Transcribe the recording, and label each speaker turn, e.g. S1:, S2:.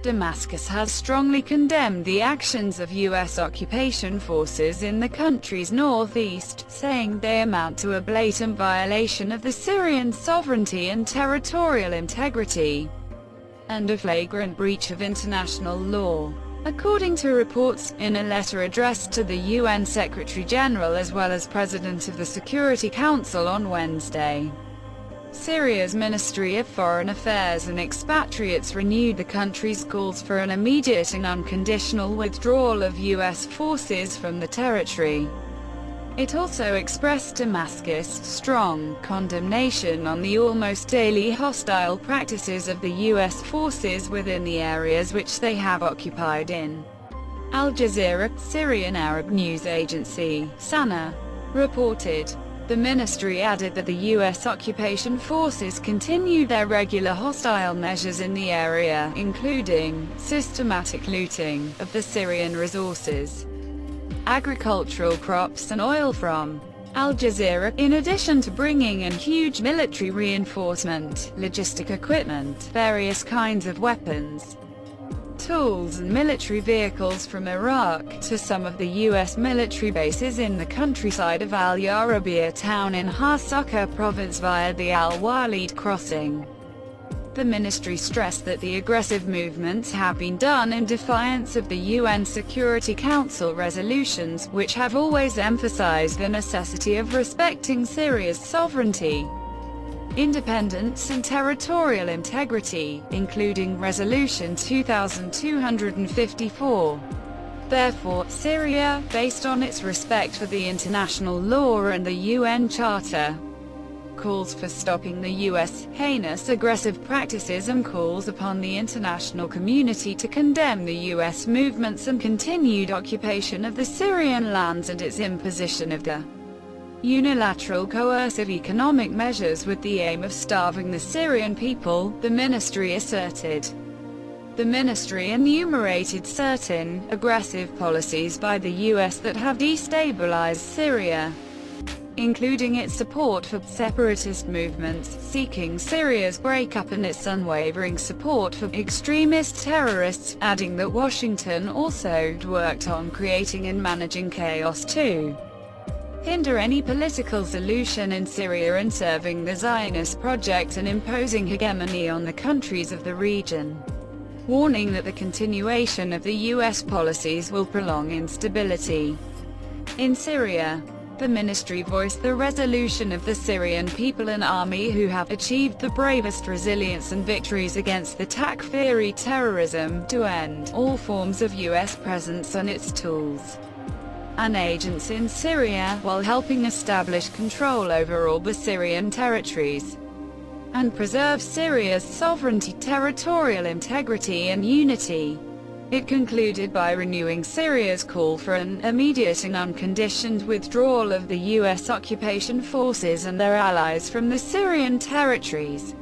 S1: Damascus has strongly condemned the actions of U.S. occupation forces in the country's northeast, saying they amount to a blatant violation of the Syrian sovereignty and territorial integrity, and a flagrant breach of international law. According to reports, in a letter addressed to the UN Secretary-General as well as President of the Security Council on Wednesday, Syria's Ministry of Foreign Affairs and Expatriates renewed the country's calls for an immediate and unconditional withdrawal of U.S. forces from the territory. It also expressed Damascus' strong condemnation on the almost daily hostile practices of the U.S. forces within the areas which they have occupied in. Al-Jazira, Syrian Arab News Agency, SANA, reported. The ministry added that the U.S. occupation forces continued their regular hostile measures in the area, including systematic looting of the Syrian resources, agricultural crops and oil from al-Jazira, in addition to bringing in huge military reinforcement, logistic equipment, various kinds of weapons, tools and military vehicles from Iraq, to some of the U.S. military bases in the countryside of al-Yarabiyah town in Hasaka province via the al-Walid crossing. The ministry stressed that the aggressive movements have been done in defiance of the UN Security Council resolutions, which have always emphasized the necessity of respecting Syria's sovereignty, independence and territorial integrity, including Resolution 2254. Therefore, Syria, based on its respect for the international law and the UN Charter, calls for stopping the U.S. heinous aggressive practices and calls upon the international community to condemn the U.S. movements and continued occupation of the Syrian lands and its imposition of the unilateral coercive economic measures with the aim of starving the Syrian people, the ministry asserted. The ministry enumerated certain aggressive policies by the U.S. that have destabilized Syria, including its support for separatist movements seeking Syria's breakup and its unwavering support for extremist terrorists, adding that Washington also worked on creating and managing chaos to hinder any political solution in Syria and serving the Zionist project and imposing hegemony on the countries of the region, warning that the continuation of the U.S. policies will prolong instability in Syria. The ministry voiced the resolution of the Syrian people and army who have achieved the bravest resilience and victories against the Takfiri terrorism, to end all forms of U.S. presence and its tools and agents in Syria, while helping establish control over all the Syrian territories, and preserve Syria's sovereignty, territorial integrity and unity. It concluded by renewing Syria's call for an immediate and unconditioned withdrawal of the U.S. occupation forces and their allies from the Syrian territories.